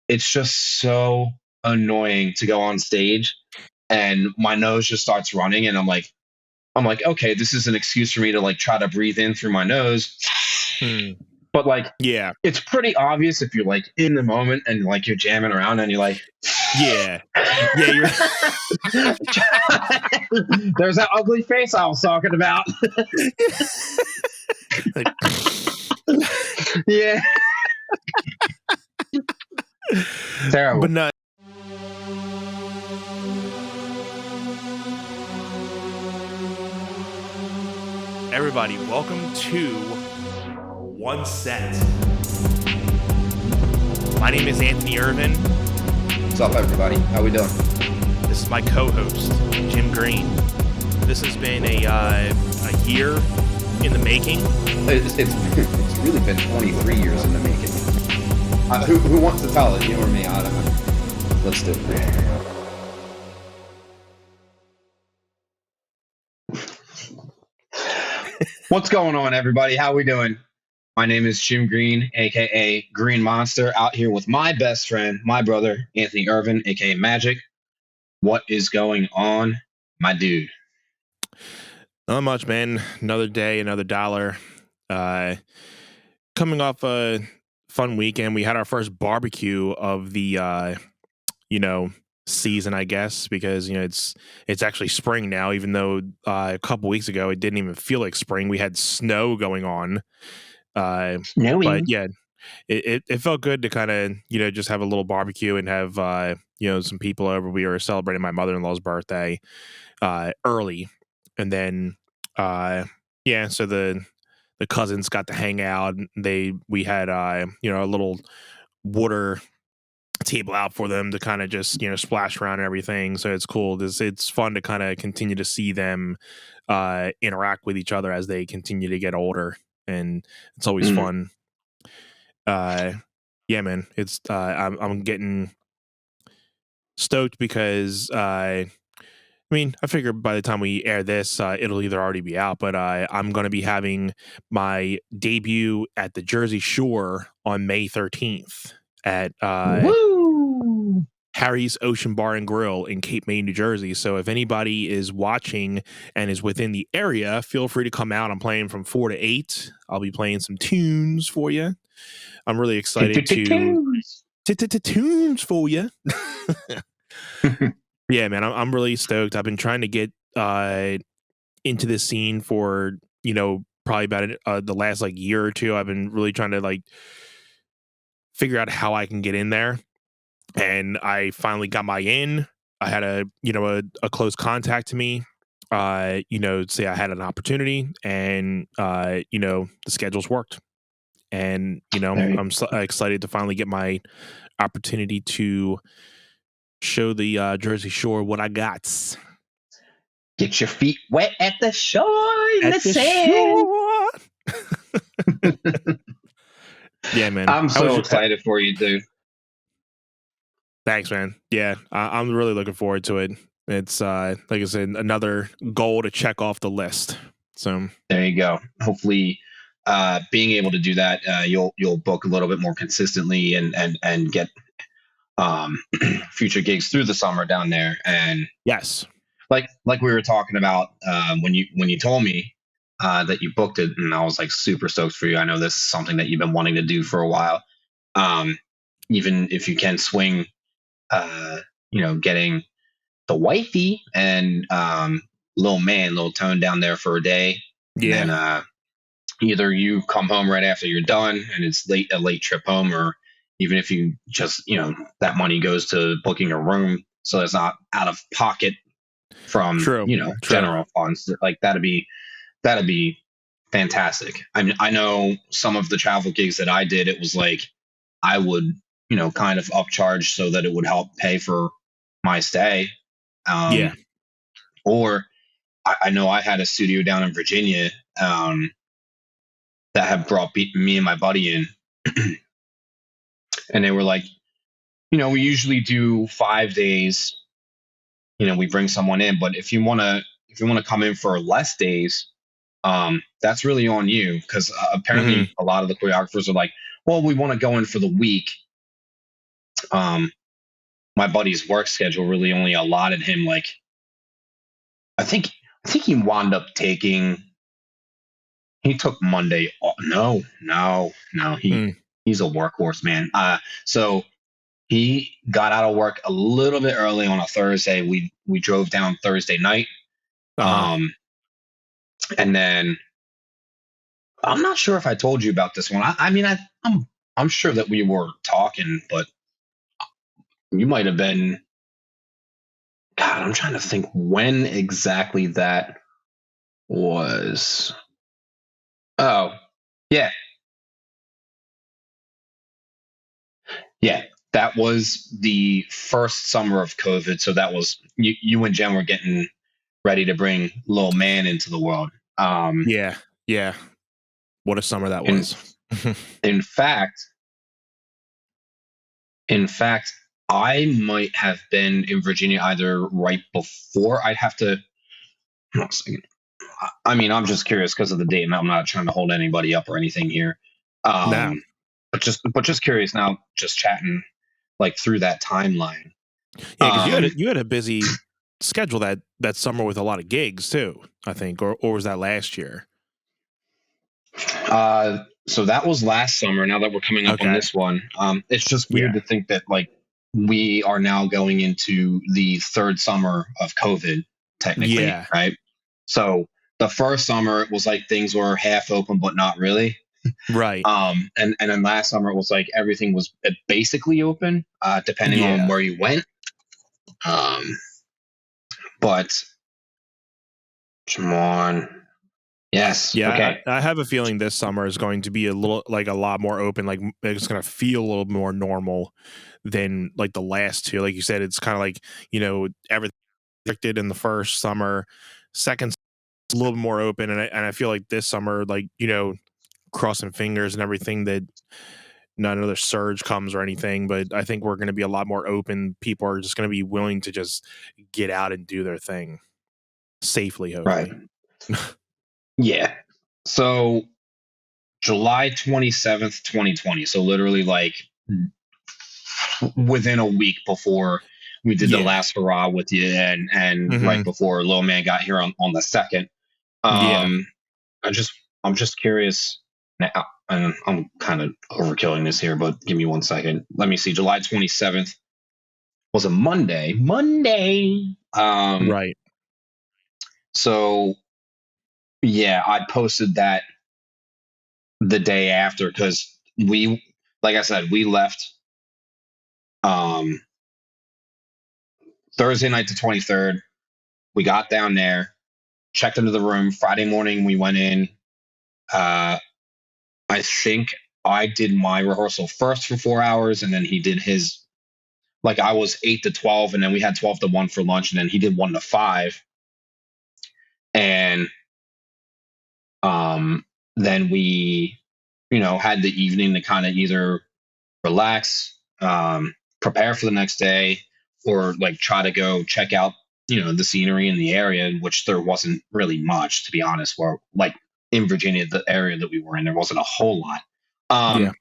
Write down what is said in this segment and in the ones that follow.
it's just so annoying to go on stage and my nose just starts running and I'm like, okay, this is an excuse for me to like try to breathe in through my nose. Hmm. But like Yeah. it's pretty obvious if you're like in the moment and like you're jamming around and you're like Yeah. Yeah. You're there's that ugly face I was talking about. like, Yeah. Terrible. but no. Everybody, welcome to One Set. My name is Anthony Irvin. What's up, everybody? How we doing? This is my co-host, Jim Green. This has been a year in the making. It's really been 23 years in the making. Who wants to tell it? You or me? I don't know. Let's do it. What's going on, everybody? How we doing? My name is Jim Green, aka Green Monster, out here with my best friend, my brother, Anthony Irvin, aka Magic. What is going on, my dude? Not much, man. Another day, another dollar. Coming off a fun weekend, we had our first barbecue of the season, I guess, because it's actually spring now. Even though a couple weeks ago it didn't even feel like spring. We had snow going on. But yeah, it felt good to kind of just have a little barbecue and have some people over. We were celebrating my mother-in-law's birthday early, and then so the cousins got to hang out. We had a little water table out for them to kind of just splash around and everything. So it's cool. It's fun to kind of continue to see them interact with each other as they continue to get older, and it's always fun. Yeah, man, it's I'm getting stoked because I figure by the time we air this, it'll either already be out, but I'm going to be having my debut at the Jersey Shore on May 13th at Harry's Ocean Bar and Grill in Cape May, New Jersey. So if anybody is watching and is within the area, feel free to come out. I'm playing from 4 to 8. I'll be playing some tunes for you. I'm really excited to tunes for you. Yeah, man, I'm really stoked. I've been trying to get into this scene for probably about the last year or two. I've been really trying to figure out how I can get in there, and I finally got my in. I had a close contact to me, say I had an opportunity, and the schedules worked, and I'm excited to finally get my opportunity to show the Jersey Shore what I got. Get your feet wet at the shore in the sand. Yeah, man. I'm so excited for you, dude. Thanks, man. Yeah, I'm really looking forward to it. It's like I said, another goal to check off the list. So there you go. Hopefully, being able to do that, you'll book a little bit more consistently and get future gigs through the summer down there. And yes, like we were talking about when you told me that you booked it, and I was like super stoked for you. I know this is something that you've been wanting to do for a while. Even if you can swing, getting the wifey and little Tone down there for a day. Yeah. And then either you come home right after you're done and it's a late trip home, or even if you just, that money goes to booking a room, so it's not out of pocket from, general funds. Like that'd be fantastic. I mean, I know some of the travel gigs that I did, it was like I would, kind of upcharge so that it would help pay for my stay. Yeah. Or I know I had a studio down in Virginia that had brought me and my buddy in. And they were like, we usually do 5 days. We bring someone in, but if you want to come in for less days, that's really on you, because apparently a lot of the choreographers are like, well, we want to go in for the week, my buddy's work schedule really only allotted him like I think he wound up taking he took Monday off. No, Mm. he's a workhorse, man. So he got out of work a little bit early on a Thursday. We drove down Thursday night. Uh-huh. And then I'm not sure if I told you about this one. I mean, I'm sure that we were talking, but you might have been. God, I'm trying to think when exactly that was. Oh, yeah, yeah. That was the first summer of COVID. So that was you and Jen were getting ready to bring little man into the world. Yeah. Yeah. What a summer that In was. in fact, In fact, I might have been in Virginia either right before. I'd have to. Hold on a second. I mean, I'm just curious because of the date, and I'm not trying to hold anybody up or anything here. Now. But just curious now, just chatting like through that timeline. Yeah, because Um, you had a busy schedule that summer with a lot of gigs too, I think, or was that last year? so that was last summer. Now that we're coming up on Okay. this one, it's just weird Yeah. to think that like we are now going into the third summer of COVID, technically, Yeah. right? So the first summer it was like things were half open but not really. Right. And then last summer it was like everything was basically open, depending on Yeah. where you went. But come on, yes, Yeah, okay, I have a feeling this summer is going to be a lot more open. Like it's going to feel a little more normal than like the last two. Like you said, it's kind of like everything restricted in the first summer. Second, it's a little more open, and I feel like this summer, like crossing fingers and everything that not another surge comes or anything. But I think we're going to be a lot more open. People are just going to be willing to just get out and do their thing safely, right, hopefully. yeah. So July 27th, 2020. So literally like within a week before we did the Yeah. last hurrah with you and right Hmm. before Lil Man got here on the second. Yeah. Um I'm just curious now, and I'm kind of overkilling this here, but give me 1 second. Let me see. July 27th was a Monday. Monday. Right. So yeah, I posted that the day after because we, like I said, we left um Thursday night the 23rd. We got down there, checked into the room. Friday morning we went in. Uh I think I did my rehearsal first for 4 hours, and then he did his. Like I was 8 to 12, and then we had 12 to 1 for lunch, and then he did 1 to 5, and then we, had the evening to kind of either relax, prepare for the next day, or like try to go check out, the scenery in the area, which there wasn't really much, to be honest. Where like in Virginia, the area that we were in, there wasn't a whole lot. Yeah.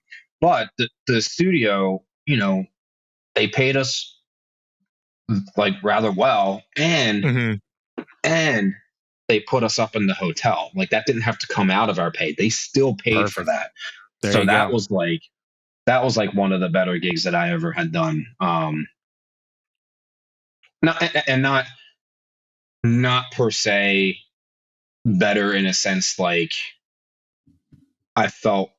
But the studio, they paid us like rather well, Hmm. and they put us up in the hotel. Like that didn't have to come out of our pay. They still paid for Perfect. that. There So you go. that was like one of the better gigs that I ever had done. Not and not per se better in a sense like I felt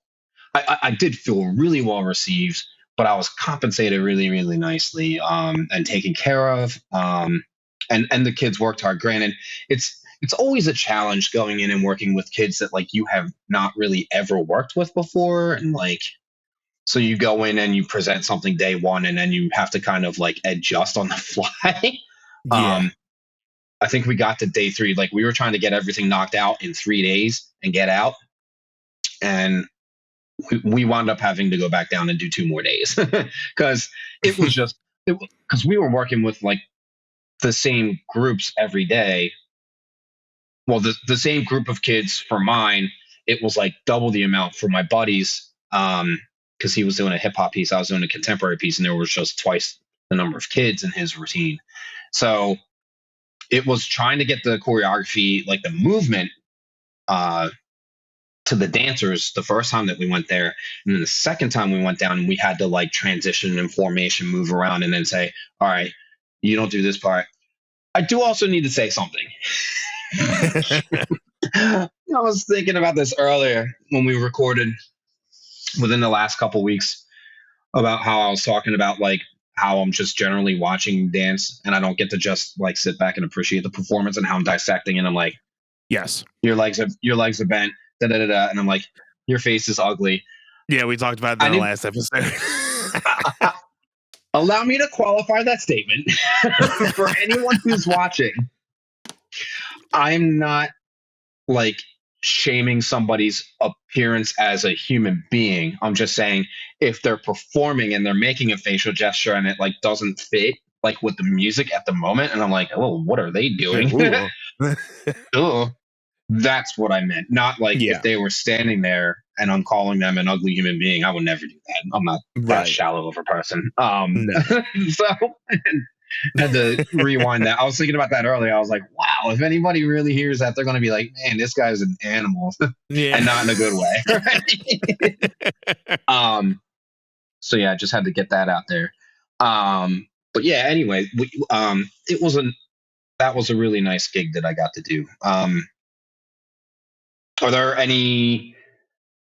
I did feel really well received, but I was compensated really, really nicely, and taken care of. And the kids worked hard. Granted, it's always a challenge going in and working with kids that like you have not really ever worked with before, and like so you go in and you present something day one, and then you have to kind of like adjust on the fly. Yeah. um, I think we got to day three, like we were trying to get everything knocked out in 3 days and get out, and we wound up having to go back down and do 2 more days because it was just because we were working with like the same groups every day. Well, the same group of kids for mine, it was like double the amount for my buddies. because he was doing a hip hop piece, I was doing a contemporary piece, and there was just twice the number of kids in his routine. So it was trying to get the choreography, like the movement, to the dancers the first time that we went there. And then the second time we went down, we had to like transition in formation, move around, and then say, all right, you don't do this part. I do also need to say something. I was thinking about this earlier when we recorded within the last couple weeks about how I was talking about like how I'm just generally watching dance and I don't get to just like sit back and appreciate the performance and how I'm dissecting and I'm like, yes, your legs are bent, da da da da, and I'm like, your face is ugly. Yeah, we talked about that in the last episode. Allow me to qualify that statement for anyone who's watching. I'm not like shaming somebody's appearance as a human being. I'm just saying if they're performing and they're making a facial gesture and it like doesn't fit like with the music at the moment, and I'm like, oh, what are they doing? Oh, that's what I meant. Not like if they were standing there and I'm calling them an ugly human being, I would never do that. I'm not that shallow of a person. No. So had to rewind that. I was thinking about that earlier. I was like, wow, if anybody really hears that, they're going to be like, man, this guy's an animal. And not in a good way. So yeah, I just had to get that out there. But yeah, anyway, that was a really nice gig that I got to do. Are there any?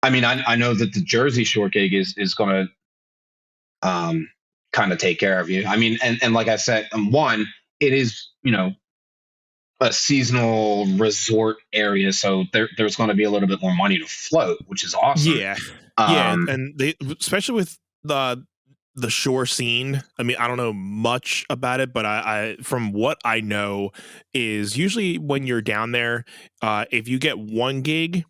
I mean, I know that the Jersey Shore gig is going to kind of take care of you. I mean, and like I said, one, it is a seasonal resort area, so there's going to be a little bit more money to float, which is awesome. Yeah, and they, especially with the shore scene. I mean, I don't know much about it, but I from what I know is usually when you're down there, if you get one gig,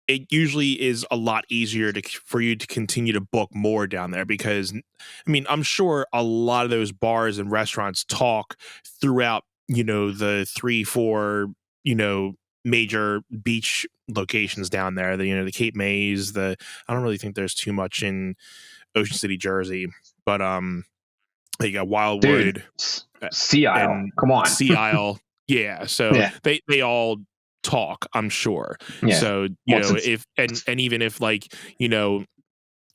it usually is a lot easier for you to continue to book more down there because, I mean, I'm sure a lot of those bars and restaurants talk throughout, the 3-4, major beach locations down there. The Cape Mays. I don't really think there's too much in Ocean City, Jersey, but you got Wildwood, Sea Isle. Come on, Sea Isle. Yeah, so they all talk, I'm sure. Yeah. So if and even if like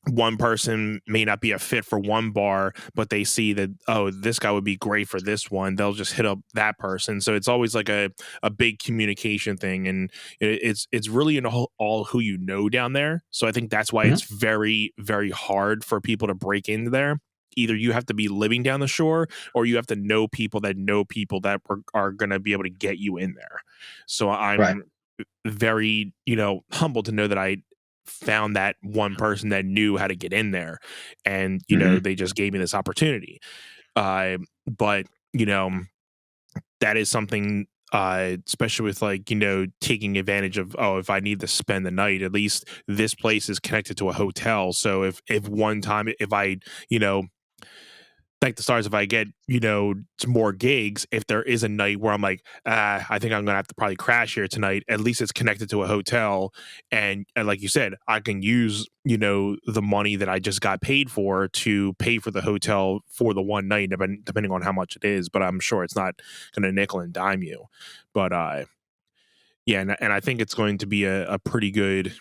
one person may not be a fit for one bar, but they see that, oh, this guy would be great for this one, they'll just hit up that person. So it's always like a big communication thing, and it's really all who you know down there. So I think that's why it's very, very hard for people to break into there. Either you have to be living down the shore or you have to know people that are going to be able to get you in there. So I'm very, humbled to know that I found that one person that knew how to get in there, and they just gave me this opportunity. But that is something, especially with like taking advantage of, if I need to spend the night, at least this place is connected to a hotel. So if one time, if I thank the stars, if I get some more gigs, if there is a night where I'm like, I think I'm gonna have to probably crash here tonight, at least it's connected to a hotel, and like you said, I can use the money that I just got paid for to pay for the hotel for the one night, depending on how much it is. But I'm sure it's not gonna nickel and dime you. But yeah, and I think it's going to be a pretty good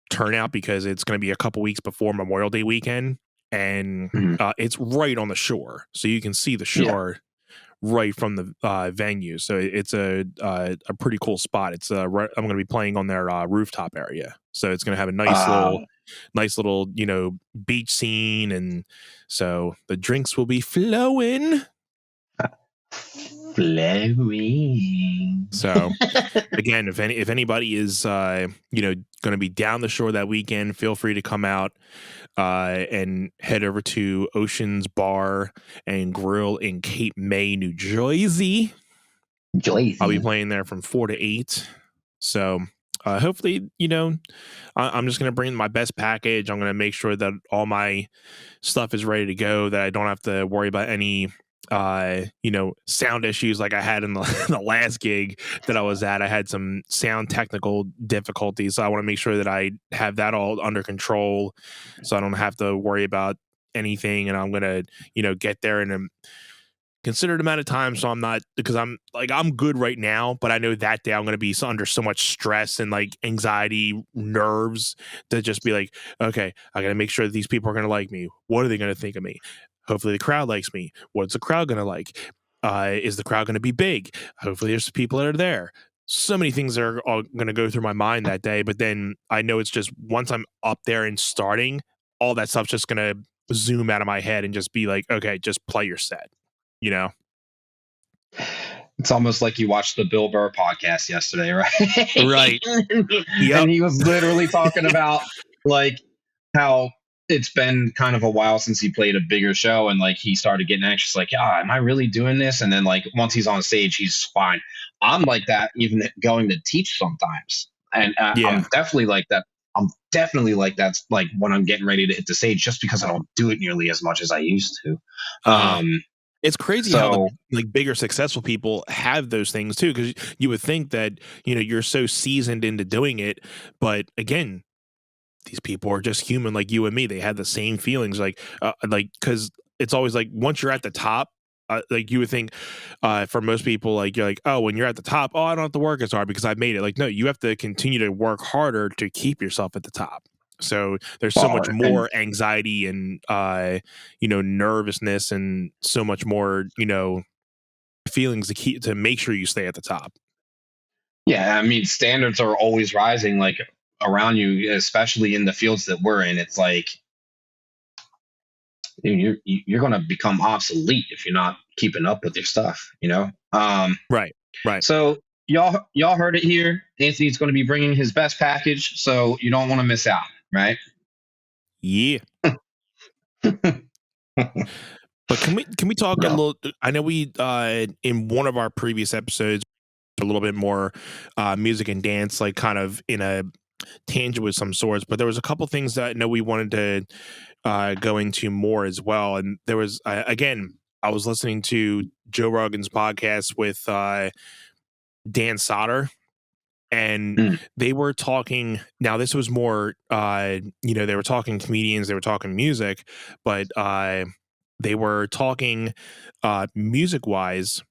turnout, because it's going to be a couple weeks before Memorial Day weekend. And it's right on the shore, so you can see the shore right from the venue. So it's a pretty cool spot. It's I'm going to be playing on their rooftop area, so it's going to have a nice little beach scene, and so the drinks will be flowing. So again, if anybody is going to be down the shore that weekend, feel free to come out and head over to Ocean's Bar and Grill in Cape May, New Jersey. I'll be playing there from 4 to 8. So hopefully, I'm just going to bring my best package. I'm going to make sure that all my stuff is ready to go, that I don't have to worry about any sound issues like I had in the last gig that I was at. I had some sound technical difficulties, so I want to make sure that I have that all under control, so I don't have to worry about anything. And I'm gonna, get there in a considered amount of time, so I'm not, because I'm good right now, but I know that day I'm going to be under so much stress and like anxiety, nerves, to just be like, okay, I got to make sure that these people are going to like me. What are they going to think of me? Hopefully the crowd likes me. What's the crowd going to like? Is the crowd going to be big? Hopefully there's people that are there. So many things are all going to go through my mind that day, but then I know it's just once I'm up there and starting, all that stuff's just going to zoom out of my head and just be like, okay, just play your set. It's almost like you watched the Bill Burr podcast yesterday, right? Right. Yep. And he was literally talking about like how it's been kind of a while since he played a bigger show, and like he started getting anxious, like, am I really doing this? And then like once he's on stage, he's fine. I'm like that even going to teach sometimes, and I'm definitely like that. Like when I'm getting ready to hit the stage, just because I don't do it nearly as much as I used to. It's crazy how the bigger successful people have those things too, because you would think that you're so seasoned into doing it, but again, these people are just human like you and me. They have the same feelings, like because it's always like once you're at the top, like you would think for most people, like you're like, oh, when you're at the top, I don't have to work as hard because I've made it. Like, no, you have to continue to work harder to keep yourself at the top. So there's so much more anxiety and nervousness and so much more feelings to make sure you stay at the top. Yeah, I mean, standards are always rising, like around you, especially in the fields that we're in. It's like you're going to become obsolete if you're not keeping up with your stuff. Right. So y'all heard it here. Anthony's going to be bringing his best package, so you don't want to miss out. Right? Yeah. But can we talk a little? I know we in one of our previous episodes a little bit more music and dance, like kind of in a tangent with some sorts. But there was a couple things that I know we wanted to go into more as well. And there was again, I was listening to Joe Rogan's podcast with Dan Soder. And they were talking. Now, this was more, they were talking comedians, they were talking music, but they were talking music wise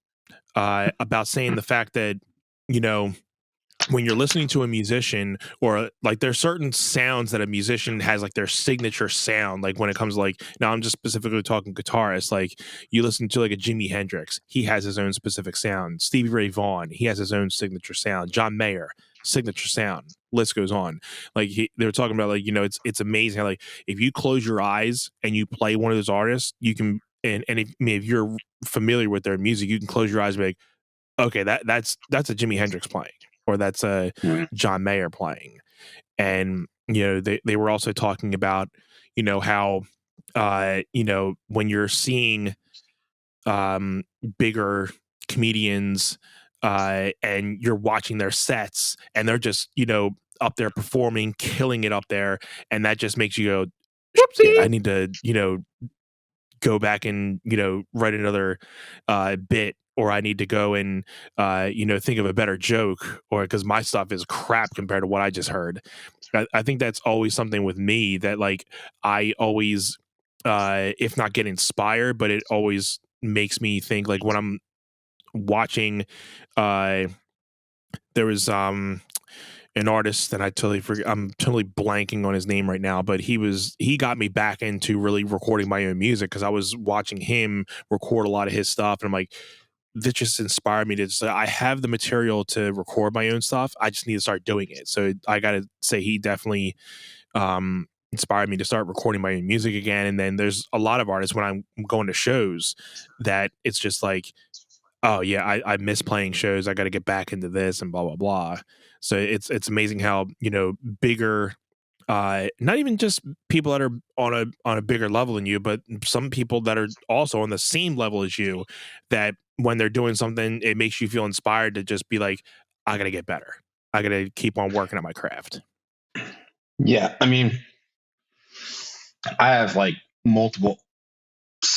about saying the fact that, when you're listening to a musician, or like there's certain sounds that a musician has, like their signature sound, like when it comes to like, now I'm just specifically talking guitarists, like you listen to like a Jimi Hendrix, he has his own specific sound. Stevie Ray Vaughan, he has his own signature sound. John Mayer, signature sound. List goes on. Like they were talking about, like, it's amazing how, like, if you close your eyes and you play one of those artists, you can, and if you're familiar with their music, you can close your eyes and be like, okay, that's a Jimi Hendrix playing, or that's a John Mayer playing. And they were also talking about how when you're seeing bigger comedians and you're watching their sets and they're just up there performing, killing it up there, and that just makes you go, shit, I need to go back and write another bit, or I need to go and think of a better joke, or because my stuff is crap compared to what I just heard. I think that's always something with me, that like I always if not get inspired, but it always makes me think, like when I'm watching there was an artist that I totally forget. I'm totally blanking on his name right now, but he got me back into really recording my own music, because I was watching him record a lot of his stuff, and I'm like, that just inspired me to say, I have the material to record my own stuff. I just need to start doing it. So I got to say, he definitely inspired me to start recording my own music again. And then there's a lot of artists when I'm going to shows that it's just like, oh yeah, I miss playing shows. I got to get back into this and blah, blah, blah. So it's amazing how, bigger, not even just people that are on a bigger level than you, but some people that are also on the same level as you, that when they're doing something, it makes you feel inspired to just be like, I got to get better. I got to keep on working on my craft. Yeah. I mean, I have like multiple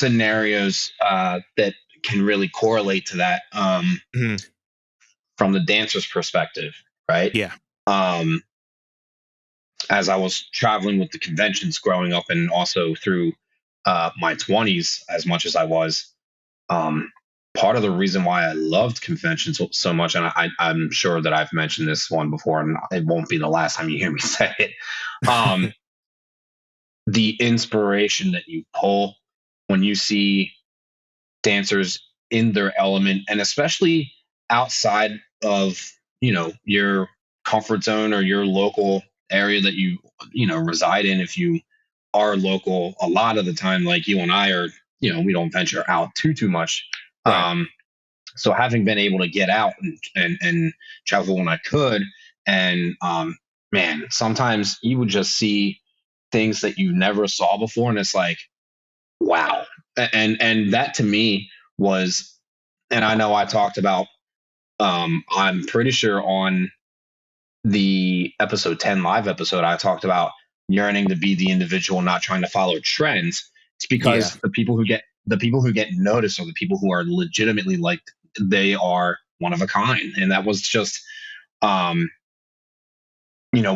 scenarios that can really correlate to that Mhm. from the dancer's perspective, right? Yeah. Um, as I was traveling with the conventions growing up and also through my 20s, as much as I was, um, part of the reason why I loved conventions so much, and I'm sure that I've mentioned this one before, and it won't be the last time you hear me say it, um, the inspiration that you pull when you see dancers in their element, and especially outside of your comfort zone or your local area that you reside in. If you are local, a lot of the time, like you and I are, we don't venture out too much. Right. um so having been able to get out and travel when I could, and man, sometimes you would just see things that you never saw before, and it's like, wow. And that to me was, and I know I talked about, I'm pretty sure on the episode 10 live episode, I talked about yearning to be the individual, not trying to follow trends. It's Yeah. because the people who get noticed are the people who are legitimately like, they are one of a kind. And that was just um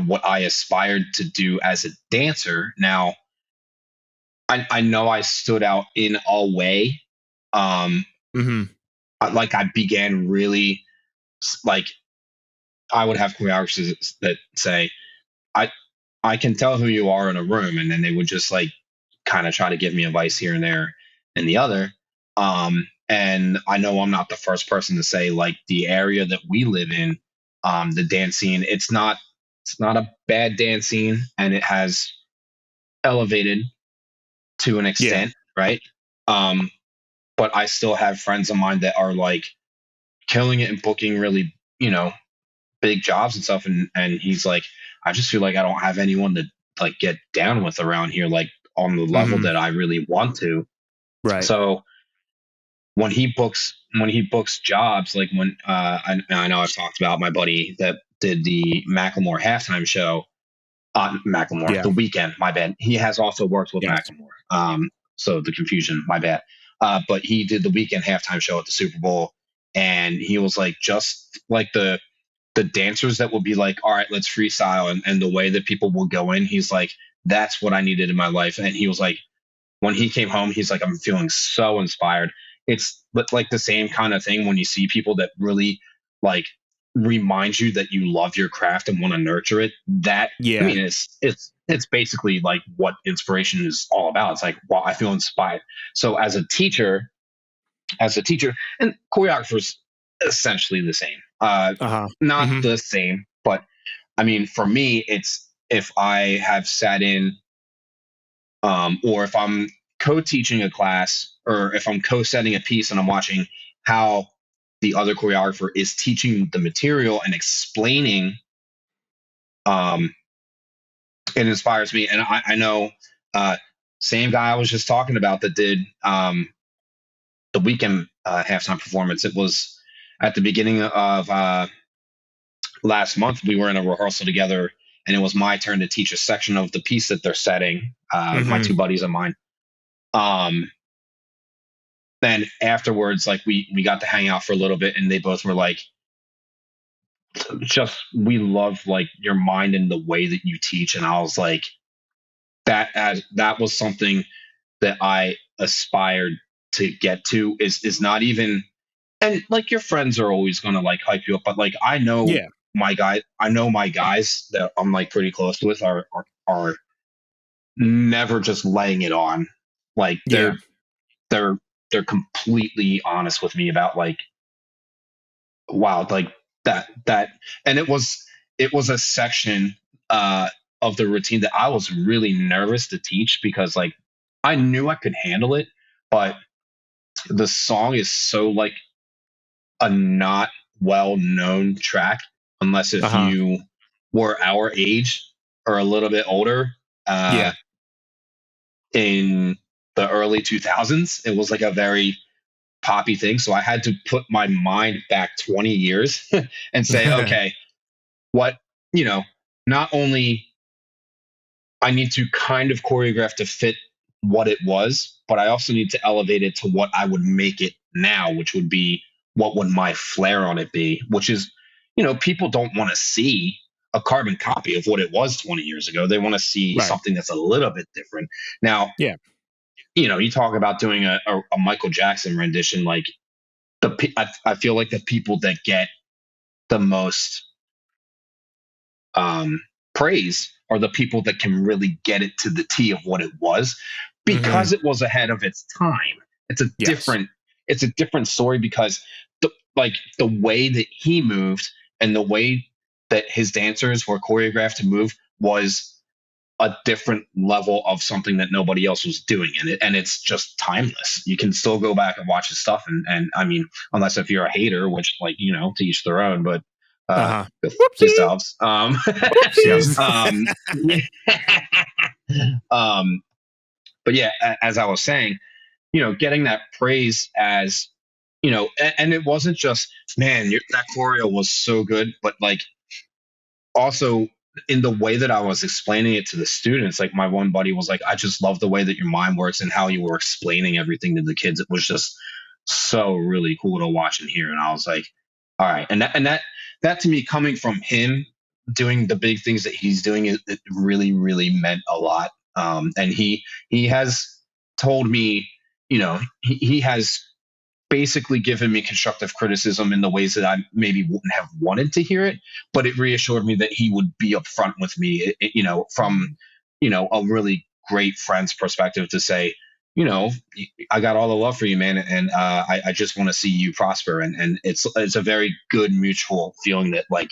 what I aspired to do as a dancer. Now I know I stood out in a way. um Mhm. like I began really, like, I would have choreographers that say, I I can tell who you are in a room, and then they would just like kind of try to give me advice here and there and the other. And I know I'm not the first person to say, like, the area that we live in, the dance scene, it's not a bad dance scene, and it has elevated to an Yeah. extent, right? Um, but I still have friends of mine that are like killing it and booking really, big jobs and stuff. And he's like, I just feel like I don't have anyone to like get down with around here, like on the level Mhm. that I really want to. Right. So when he books jobs, like when I know I've talked about my buddy that did the Macklemore halftime show. Macklemore, Yeah. the weekend, my bad. He has also worked with Yes. Macklemore. So the confusion, my bad. But he did the weekend halftime show at the Super Bowl, and he was like, just like the dancers that will be like, all right, let's freestyle, and the way that people will go in, he's like, that's what I needed in my life. And he was like, when he came home, he's like, I'm feeling so inspired. It's like the same kind of thing when you see people that really like remind you that you love your craft and want to nurture it. That, I Yeah. mean, it's basically like what inspiration is all about. It's like, wow, I feel inspired. So as a teacher and choreographers, essentially the same. Uh-huh. Not Mhm. the same, but I mean, for me, it's if I have sat in, or if I'm co-teaching a class, or if I'm co-setting a piece and I'm watching how the other choreographer is teaching the material and explaining, um, it inspires me. And I know, uh, same guy I was just talking about that did the weekend halftime performance. It was at the beginning of last month. We were in a rehearsal together, and it was my turn to teach a section of the piece that they're setting. My Mhm. two buddies of mine. Um, then afterwards, like we got to hang out for a little bit, and they both were like, just, we love like your mind and the way that you teach. And I was like, that was something that I aspired to get to. Is not even, and like your friends are always gonna like hype you up, but like Yeah. I know my guys that I'm like pretty close with are never just laying it on. Like Yeah. they're they're completely honest with me about like, wow, like that. And it was a section uh of the routine that I was really nervous to teach, because like I knew I could handle it, but the song is so like a not well known track, unless if Uh-huh. you were our age or a little bit older. uh Yeah. in the early 2000s, it was like a very poppy thing. So I had to put my mind back 20 years and say, okay, what, you know, not only I need to kind of choreograph to fit what it was, but I also need to elevate it to what I would make it now, which would be what would my flair on it be, which is, people don't want to see a carbon copy of what it was 20 years ago. They want to see Right. something that's a little bit different. Now, Yeah. you talk about doing a Michael Jackson rendition, like I feel like the people that get the most praise are the people that can really get it to the T of what it was, because it was ahead of its time. It's a Yes. different story, because the way that he moved and the way that his dancers were choreographed to move was a different level of something that nobody else was doing, and it's just timeless. You can still go back and watch his stuff, and I mean, unless if you're a hater, which, like, to each their own, but Whoopsie. yourselves. Whoopsies. Um, um, but yeah, as I was saying, getting that praise as, and it wasn't just, man, that choreo was so good, but like, also in the way that I was explaining it to the students. Like, my one buddy was like, I just love the way that your mind works and how you were explaining everything to the kids. It was just so really cool to watch and hear. And I was like, all right. And that to me, coming from him doing the big things that he's doing, it really, really meant a lot. And he has told me, he has basically given me constructive criticism in the ways that I maybe wouldn't have wanted to hear it, but it reassured me that he would be upfront with me, from, a really great friend's perspective, to say, I got all the love for you, man, and I just want to see you prosper, and it's a very good mutual feeling that, like,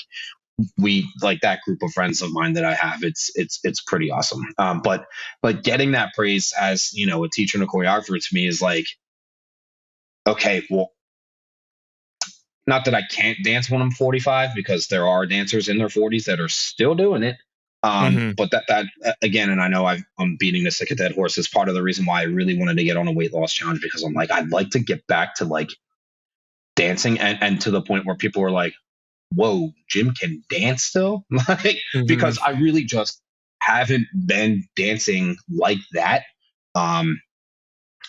we, like, that group of friends of mine that I have, it's pretty awesome. But like, getting that praise as, a teacher and a choreographer, to me is like, okay, well, not that I can't dance when I'm 45, because there are dancers in their 40s that are still doing it. But that again, and I know I'm beating this like a dead horse, is part of the reason why I really wanted to get on a weight loss challenge, because I'm like, I'd like to get back to, like, dancing, and to the point where people are like, whoa, Jim can dance still? Like, because I really just haven't been dancing like that.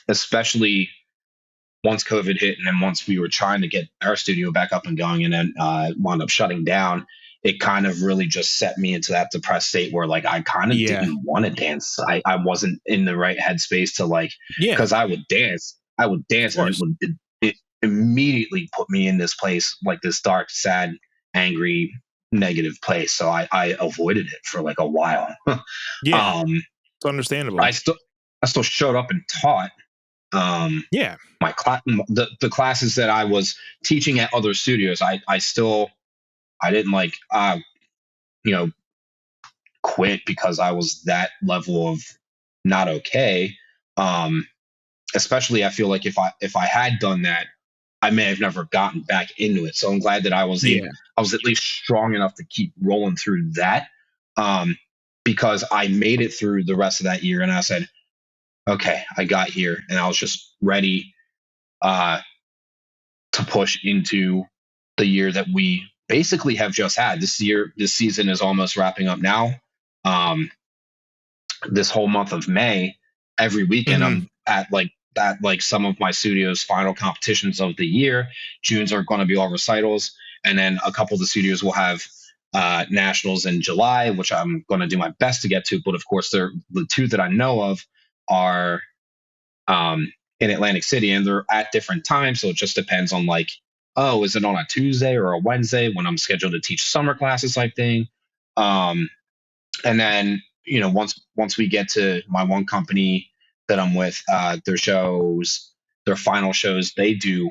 Especially once COVID hit, and then once we were trying to get our studio back up and going, and then wound up shutting down, it kind of really just set me into that depressed state where, like, I kind of didn't want to dance. I wasn't in the right headspace to, like, because I would dance, and it immediately put me in this place, like this dark, sad, angry, negative place. So I avoided it for like a while. It's understandable. I still showed up and taught. My class, the classes that I was teaching at other studios, I didn't, like, quit because I was that level of not okay. Especially, I feel like if I had done that, I may have never gotten back into it. So I'm glad that I was at least strong enough to keep rolling through that. Because I made it through the rest of that year, and I said, okay, I got here, and I was just ready to push into the year that we basically have just had. This season is almost wrapping up now. This whole month of May, every weekend I'm at some of my studio's final competitions of the year. June's are going to be all recitals, and then a couple of the studios will have nationals in July, which I'm going to do my best to get to. But of course, the two that I know of are in Atlantic City, and they're at different times. So it just depends on, like, oh, is it on a Tuesday or a Wednesday when I'm scheduled to teach summer classes type thing. And then, once we get to my one company that I'm with, their final shows they do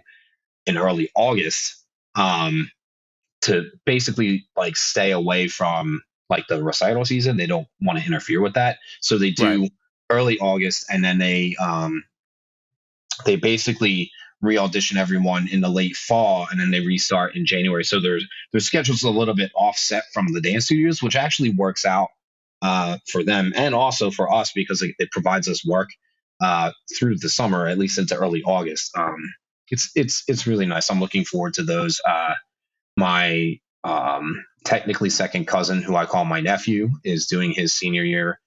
in early August, to basically, like, stay away from, like, the recital season. They don't want to interfere with that. So they do early August, and then they basically re-audition everyone in the late fall, and then they restart in January. So their schedule's a little bit offset from the dance studios, which actually works out for them and also for us, because it provides us work through the summer, at least into early August. It's really nice. I'm looking forward to those. My technically second cousin, who I call my nephew, is doing his senior year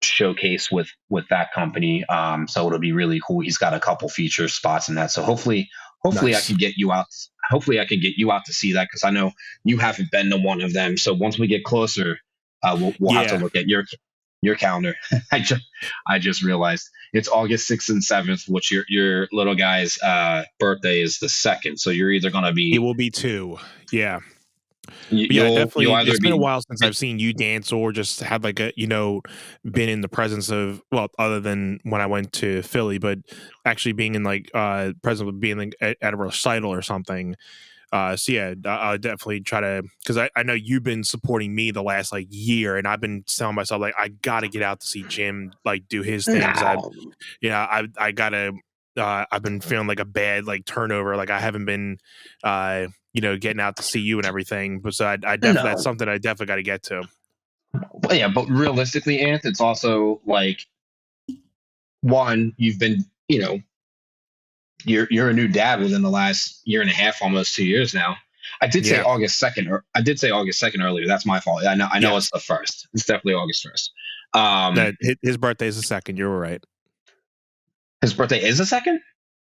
showcase with that company. So it'll be really cool. He's got a couple feature spots in that. So hopefully I Nice. can get you out. Hopefully I can get you out to see that, because I know you haven't been to one of them. So once we get closer, we'll have to Yeah. look at your calendar. I just realized it's August 6th and 7th, which your little guy's birthday is the 2nd. So you're either gonna It be will be 2. Yeah. But yeah, you'll definitely. either It's been a be while since I've seen you dance or just had like a, been in the presence of, well, other than when I went to Philly, but actually being in like present of being like at a recital or something. So yeah, I'll definitely try to, because I know you've been supporting me the last like year, and I've been telling myself like I got to get out to see Jim like do his thing, because now. I gotta. I've been feeling like a bad like turnover. Like I haven't been, getting out to see you and everything. But so I definitely, that's No, something I definitely got to get to. but yeah, but realistically, Anth, it's also like, one, you've been, you're a new dad within the last year and a half, almost 2 years now. I did say Yeah. August 2nd, or I did say August 2nd earlier. That's my fault. I know Yes. it's the first. It's definitely August 1st. That his birthday is the 2nd. You're right. His birthday is the 2nd.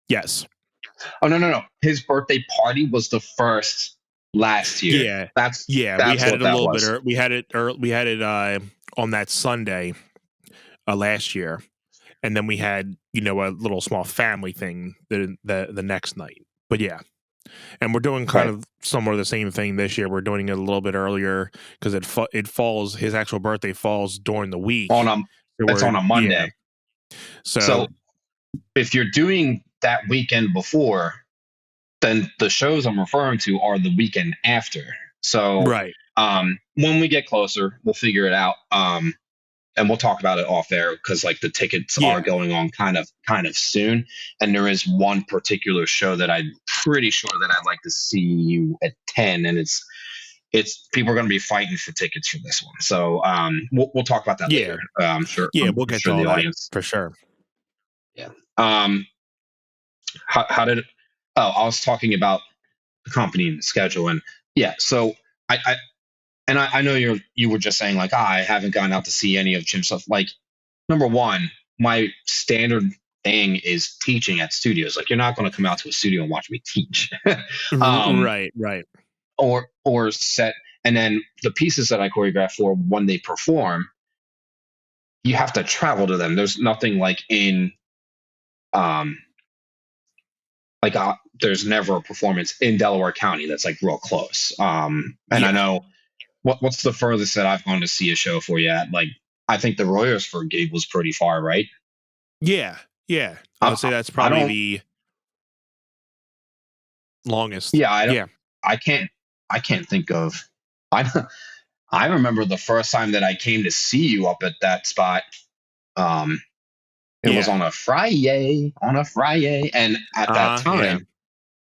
Yes. Oh, no. His birthday party was the first last year. Yeah. That's Yeah. We that's had what it a that little bit. was. We had it. We had it on that Sunday last year, and then we had a little small family thing the next night. But yeah. And we're doing kind Right. of somewhat the same thing this year. We're doing it a little bit earlier because it falls. His actual birthday falls during the week. It's on a Monday. So if you're doing that weekend before, then the shows I'm referring to are the weekend after. So right. when we get closer, we'll figure it out. And we'll talk about it off air, because like the tickets are going on kind of soon. And there is one particular show that I'm pretty sure that I'd like to see you attend, and it's people are going to be fighting for tickets for this one. So we'll talk about that later. Sure. Yeah, I'm we'll get sure to all the that audience. for sure. Yeah. How did? Oh, I was talking about the company and the schedule, and yeah. So I know you were just saying like, I haven't gone out to see any of Jim's stuff. Like, number one, my standard thing is teaching at studios. Like, you're not going to come out to a studio and watch me teach. Right. Or set, and then the pieces that I choreograph for, when they perform, you have to travel to them. There's nothing like in like there's never a performance in Delaware County that's like real close. And I know what's the furthest that I've gone to see a show for you at? Like, I think the Royersford gig was pretty far, right? Yeah. I would say that's probably the longest. Yeah, I can't think of. I remember the first time that I came to see you up at that spot. It was on a Friday, and at that time,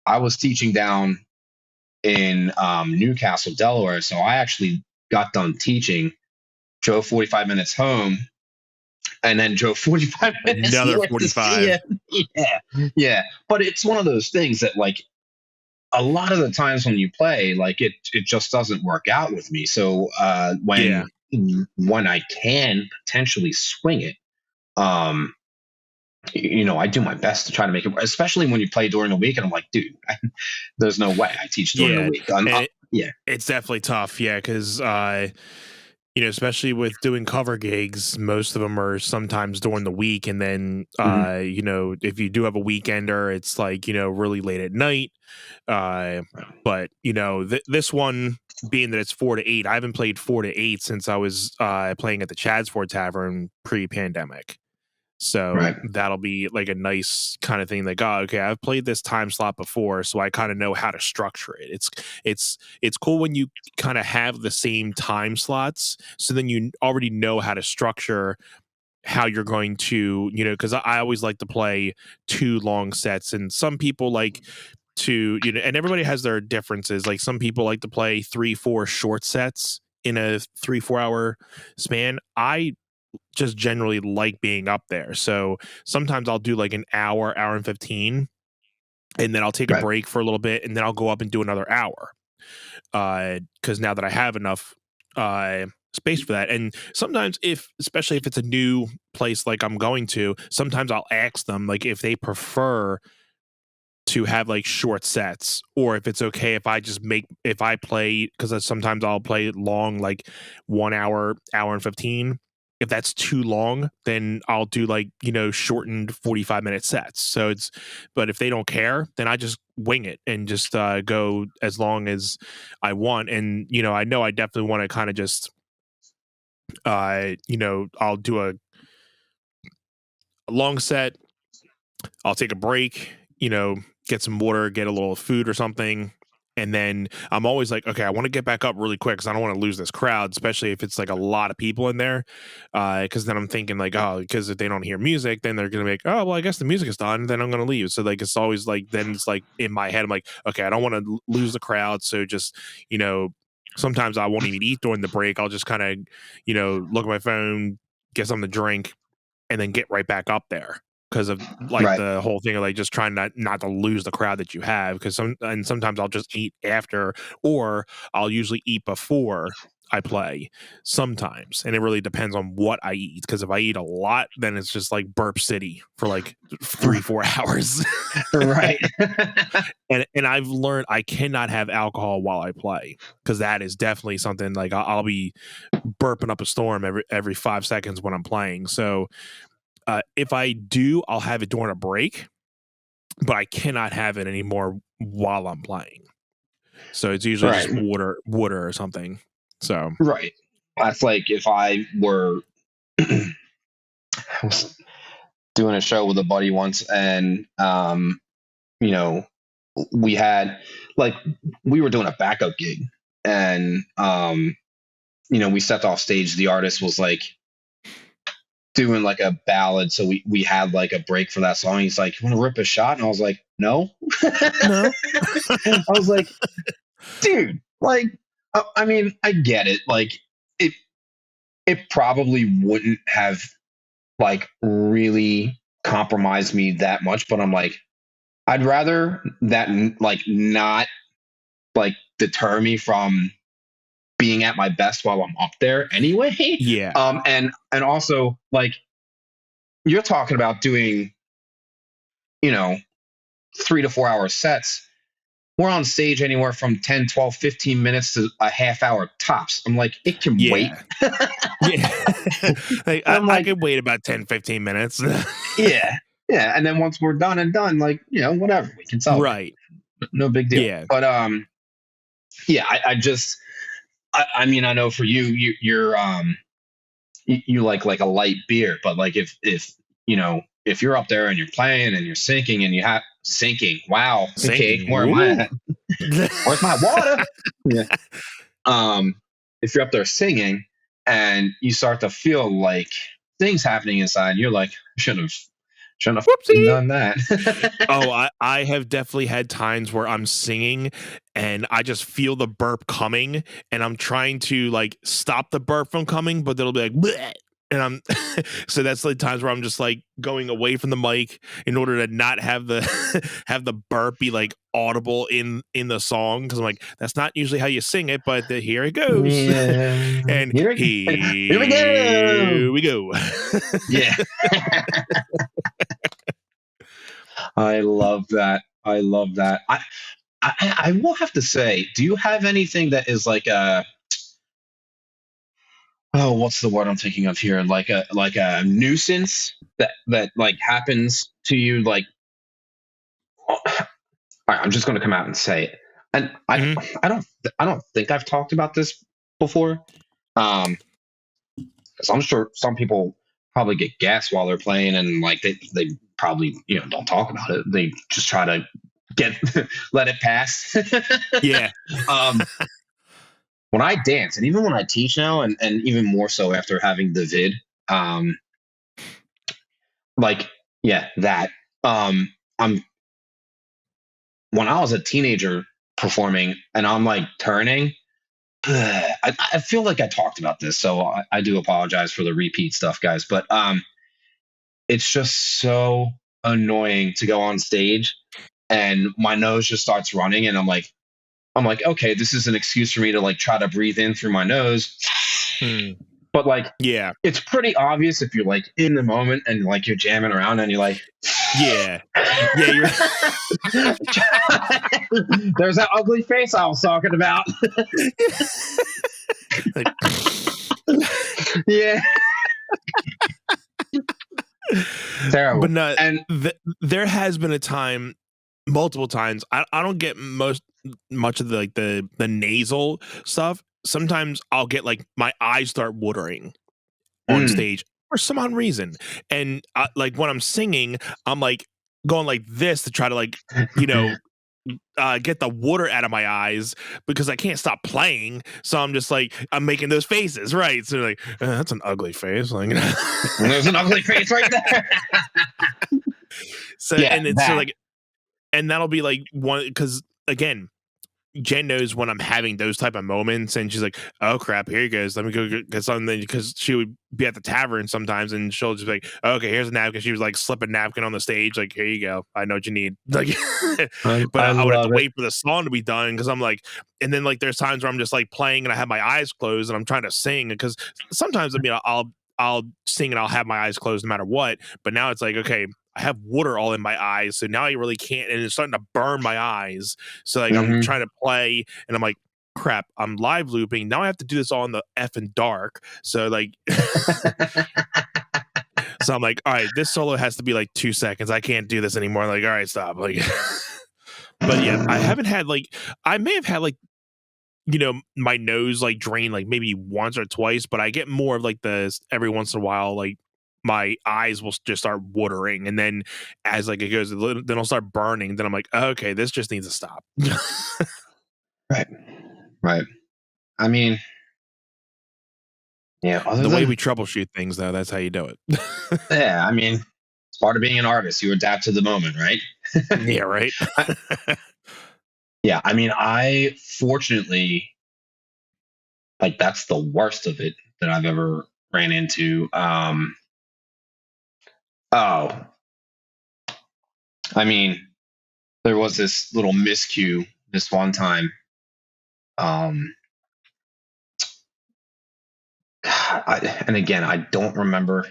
I was teaching down in Newcastle, Delaware. So I actually got done teaching, drove 45 minutes home, and then drove 45 minutes Another north 45. to see it. Yeah. But it's one of those things that, like, a lot of the times when you play, like, it just doesn't work out with me. So when I can potentially swing it, I do my best to try to make it, especially when you play during the week. And I'm like, dude, there's no way I teach during the week. It's definitely tough. Yeah. Cause, especially with doing cover gigs, most of them are sometimes during the week. And then, if you do have a weekender, it's like, really late at night. But, this one being that it's 4 to 8, I haven't played 4 to 8 since I was playing at the Chadsford Tavern pre-pandemic. So that'll be like a nice kind of thing. Like, oh, okay, I've played this time slot before, so I kind of know how to structure it. It's cool when you kind of have the same time slots, so then you already know how to structure how you're going to, because I always like to play 2 long sets, and some people like to, and everybody has their differences. Like, some people like to play 3-4 short sets in a 3-4 hour span. I just generally like being up there. So sometimes I'll do like an hour and 15, and then I'll take a break for a little bit, and then I'll go up and do another hour. Because now that I have enough space for that. And sometimes, especially if it's a new place like I'm going to, sometimes I'll ask them like if they prefer to have like short sets, or if it's okay if I play, because sometimes I'll play long, like 1 hour, hour and 15. If that's too long, then I'll do like, shortened 45-minute sets. So but if they don't care, then I just wing it and just go as long as I want. And I know I definitely want to kind of just I'll do a long set, I'll take a break, get some water, get a little food or something. And then I'm always like, okay, I want to get back up really quick because I don't want to lose this crowd, especially if it's like a lot of people in there. Because then I'm thinking like, oh, because if they don't hear music, then they're going to be like, oh, well, I guess the music is done. Then I'm going to leave. So like, it's always like, then it's like in my head, I'm like, okay, I don't want to lose the crowd. So just, sometimes I won't even eat during the break. I'll just kind of, look at my phone, get something to drink, and then get right back up there. Because of like the whole thing of like just trying not to lose the crowd that you have. Because sometimes I'll just eat after, or I'll usually eat before I play sometimes, and it really depends on what I eat. Because if I eat a lot, then it's just like burp city for like 3-4 hours. Right. And I've learned I cannot have alcohol while I play, because that is definitely something like I'll be burping up a storm every 5 seconds when I'm playing. So if I do, I'll have it during a break, but I cannot have it anymore while I'm playing. So it's usually just water or something. So right. That's like if I were I was doing a show with a buddy once, and we had like we were doing a backup gig, and we stepped off stage. The artist was like doing like a ballad, so we had like a break for that song. He's like, "You want to rip a shot?" And I was like, "No." no. I was like, "Dude, like, I mean, I get it. Like, it probably wouldn't have like really compromised me that much, but I'm like, I'd rather that like not like deter me from being at my best while I'm up there anyway." Yeah. And also like you're talking about doing, 3 to 4 hour sets. We're on stage anywhere from 10, 12, 15 minutes to a half hour tops. I'm like, it can wait. Yeah. Like, I can wait about 10, 15 minutes. Yeah. Yeah. And then once we're done, like, whatever, we can celebrate. Right. No big deal. Yeah. But yeah, I mean, I know for you, you're you like a light beer, but like if if you're up there and you're playing and you're sinking and you have sinking, wow, okay, where am I at? Where's my water? Yeah. If you're up there singing and you start to feel like things happening inside, you're like, shouldn't have done that. Oh, I have definitely had times where I'm singing and I just feel the burp coming, and I'm trying to like stop the burp from coming, but it'll be like, bleh. And I'm so that's like times where I'm just like going away from the mic in order to not have the have the burp be like audible in the song, because I'm like, that's not usually how you sing it, but here it goes. Yeah. And here we go. Yeah. I love that. I will have to say, do you have anything that is like a what's the word I'm thinking of here? Like a nuisance that like happens to you, like all right, I'm just gonna come out and say it. And I don't think I've talked about this before. Because I'm sure some people probably get gas while they're playing, and like they probably don't talk about it. They just try to let it pass. Yeah. When I dance, and even when I teach now, and even more so after having the vid, like that I'm when I was a teenager performing and I'm like turning, I feel like I talked about this, so I do apologize for the repeat stuff, guys, but it's just so annoying to go on stage and my nose just starts running, and I'm like, okay, this is an excuse for me to like try to breathe in through my nose But like, Yeah. it's pretty obvious if you're like in the moment and like you're jamming around and you're like, Yeah. Yeah. You're there's that ugly face I was talking about. like, Yeah. Terrible. but no, And there has been a time, multiple times. I don't get much of the nasal stuff. Sometimes I'll get like my eyes start watering on stage for some odd reason, and like when I'm singing, I'm like going like this to try to like get the water out of my eyes because I can't stop playing. So I'm just like I'm making those faces, right? So like that's an ugly face, like there's an ugly face right there. So yeah, and it's so like, and that'll be like one because again, Jen knows when I'm having those type of moments, and she's like, "Oh crap, here he goes. Let me go get something." Because she would be at the tavern sometimes, and she'll just be like, "Okay, here's a napkin." She was like, slip a napkin on the stage, like, "Here you go. I know what you need." Like, but I would have to wait for the song to be done because I'm like, and then like there's times where I'm just like playing and I have my eyes closed and I'm trying to sing because sometimes I mean I'll sing and I'll have my eyes closed no matter what. But now it's like, okay, I have water all in my eyes, so now I really can't, and it's starting to burn my eyes. So like I'm trying to play, and I'm like, crap, I'm live looping. Now I have to do this all in the effing dark. So like, so I'm like, all right, this solo has to be like 2 seconds. I can't do this anymore. Like, all right, stop. Like, but yeah, I haven't had like, I may have had like, my nose like drain like maybe once or twice, but I get more of like the every once in a while like my eyes will just start watering, and then as like it goes, then it'll start burning. Then I'm like, okay, this just needs to stop. Right. I mean, yeah. The way we troubleshoot things, though, that's how you do it. Yeah, I mean, it's part of being an artist. You adapt to the moment, right? Yeah, right. Yeah, I mean, I fortunately, like, that's the worst of it that I've ever ran into. Oh, I mean, there was this little miscue this one time. And again, I don't remember.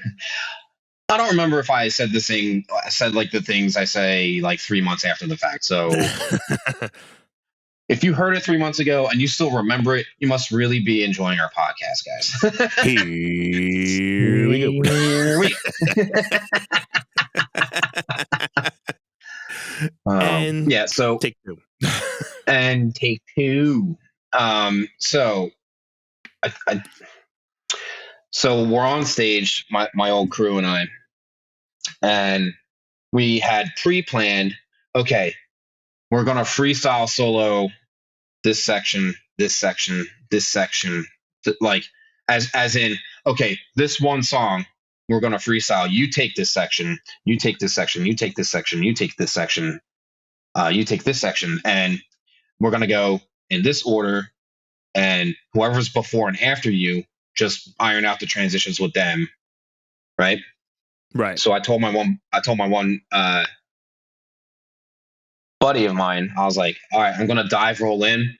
I don't remember if I said like the things I say like 3 months after the fact. So if you heard it 3 months ago and you still remember it, you must really be enjoying our podcast, guys. Here we go. Here we And yeah, so take two. And take two. So so we're on stage, my old crew and we had pre-planned, okay, we're gonna freestyle solo this section, like as in, okay, this one song we're gonna freestyle. You take this section, you take this section, you take this section, you take this section, you take this section, and we're gonna go in this order, and whoever's before and after you, just iron out the transitions with them, right? Right. So I told my one buddy of mine, I was like, all right, I'm gonna dive roll in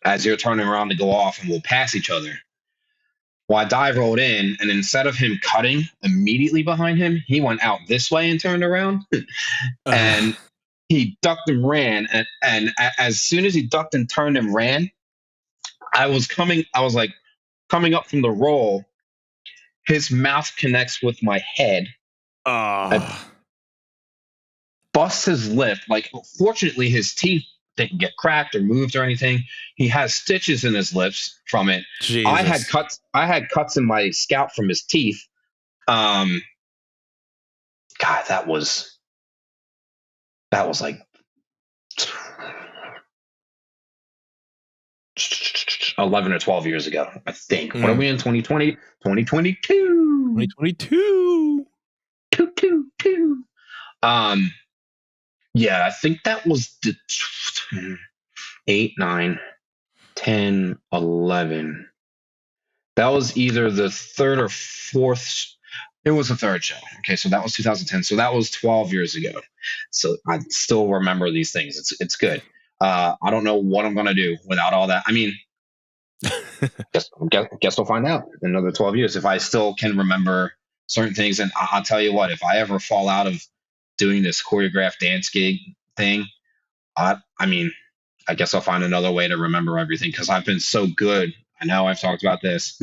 as you're turning around to go off, and we'll pass each other. Well, I dive rolled in, and instead of him cutting immediately behind him, he went out this way and turned around, and he ducked and ran. And as soon as he ducked and turned and ran, I was like coming up from the roll. His mouth connects with my head. I bust his lip. Like, fortunately, his teeth didn't get cracked or moved or anything. He has stitches in his lips from it. Jesus. I had cuts in my scalp from his teeth. God, that was like 11 or 12 years ago, I think. What are we in 2020? 2022. 2022. Yeah, I think that was the 8, 9, 10, 11. That was either the third or fourth. It was the third show. Okay, so that was 2010. So that was 12 years ago. So I still remember these things. It's good. I don't know what I'm gonna do without all that. I mean, Guess we'll find out in another 12 years if I still can remember certain things. And I'll tell you what, if I ever fall out of doing this choreographed dance gig thing, I mean, I guess I'll find another way to remember everything because I've been so good. I know I've talked about this,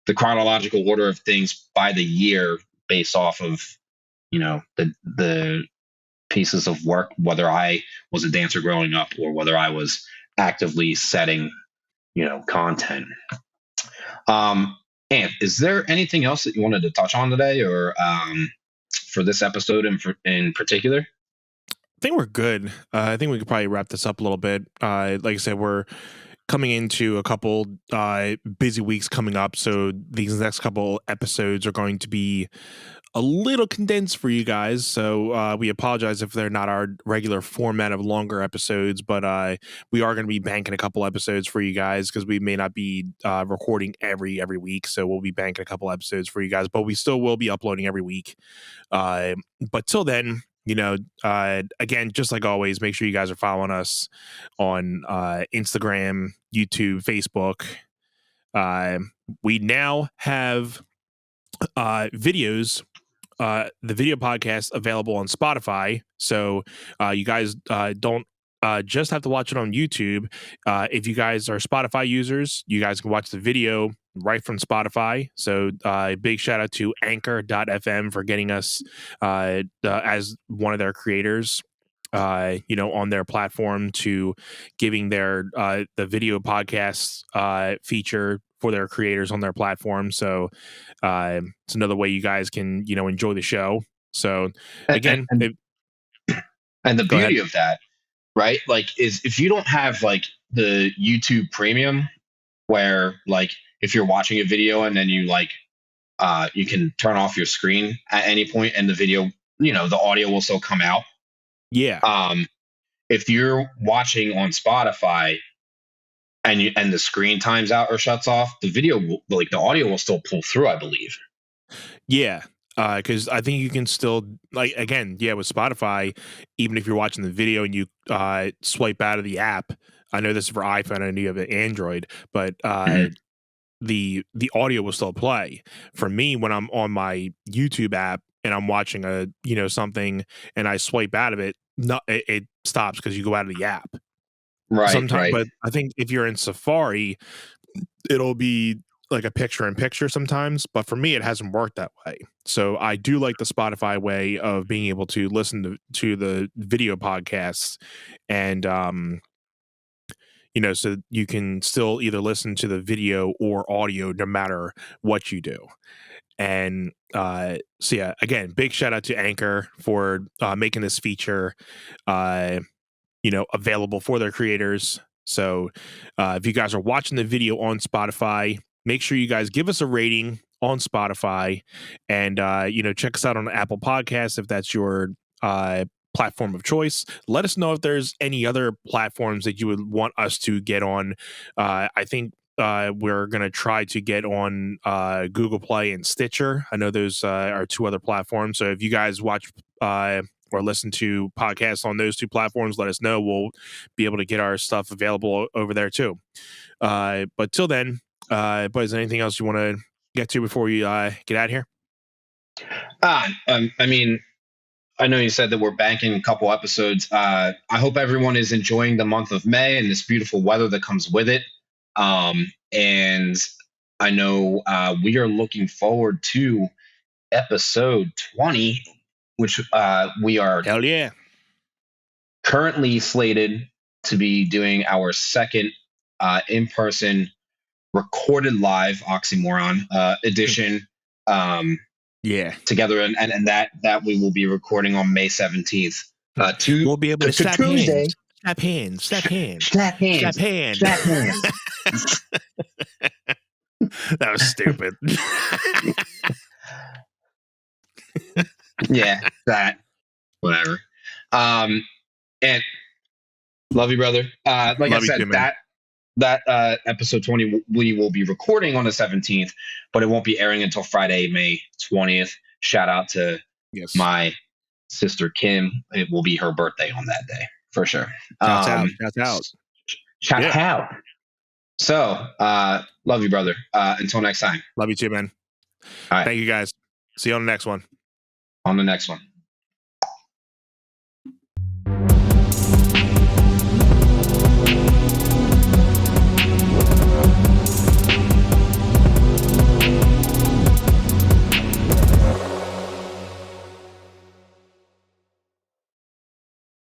the chronological order of things by the year based off of, the pieces of work, whether I was a dancer growing up or whether I was actively setting, content. And is there anything else that you wanted to touch on today or for this episode in particular? I think we're good. I think we could probably wrap this up a little bit. Like I said, we're coming into a couple busy weeks coming up, so these next couple episodes are going to be a little condensed for you guys. So we apologize if they're not our regular format of longer episodes, but we are going to be banking a couple episodes for you guys because we may not be recording every week. So we'll be banking a couple episodes for you guys, but we still will be uploading every week. But till then, again, just like always, make sure you guys are following us on Instagram, YouTube, Facebook. We now have videos, the video podcast available on Spotify. So you guys don't just have to watch it on YouTube. If you guys are Spotify users, you guys can watch the video right from Spotify. So big shout out to anchor.fm for getting us as one of their creators, on their platform, to giving their the video podcast feature for their creators on their platform. So it's another way you guys can, enjoy the show. So again, and the beauty of that, right? Like, is if you don't have like the YouTube Premium, where like if you're watching a video and then you you can turn off your screen at any point and the video, the audio will still come out. Yeah. If you're watching on Spotify and the screen times out or shuts off, the video the audio will still pull through, I believe. Yeah. Because I think you can still, with Spotify, even if you're watching the video and you swipe out of the app. I know this is for iPhone, I know you have an Android, but the audio will still play. For me, when I'm on my YouTube app and I'm watching something and I swipe out of it, it stops because you go out of the app. Right. Sometimes, but I think if you're in Safari, it'll be like a picture-in-picture sometimes. But for me, it hasn't worked that way. So I do like the Spotify way of being able to listen to the video podcasts, and so you can still either listen to the video or audio no matter what you do. And so yeah, again, big shout out to Anchor for making this feature available for their creators. So if you guys are watching the video on Spotify, make sure you guys give us a rating on Spotify, and check us out on Apple Podcasts if that's your platform of choice. Let us know if there's any other platforms that you would want us to get on. I think we're going to try to get on Google Play and Stitcher. I know those are two other platforms. So if you guys watch or listen to podcasts on those two platforms, let us know. We'll be able to get our stuff available over there too. But till then, but is there anything else you want to get to before we get out of here? I mean, I know you said that we're banking a couple episodes. I hope everyone is enjoying the month of May and this beautiful weather that comes with it. And I know we are looking forward to episode 20, which we are Hell yeah. currently slated to be doing our second in-person recorded live oxymoron edition. Yeah. Together, and that we will be recording on May 17th. We'll be able to slap Tuesday. hands. Slap hands. Slap hands. Slap hands. Slap hands. Slap hands. That was stupid. Yeah, that. Whatever. And love you, brother. Like Love I said, too, that episode 20 we will be recording on the 17th, but it won't be airing until Friday, May 20th. Shout out to my sister Kim. It will be her birthday on that day for sure. Shout out. Shout out. So, love you, brother. Until next time. Love you too, man. All right. Thank you, guys. See you on the next one. On the next one.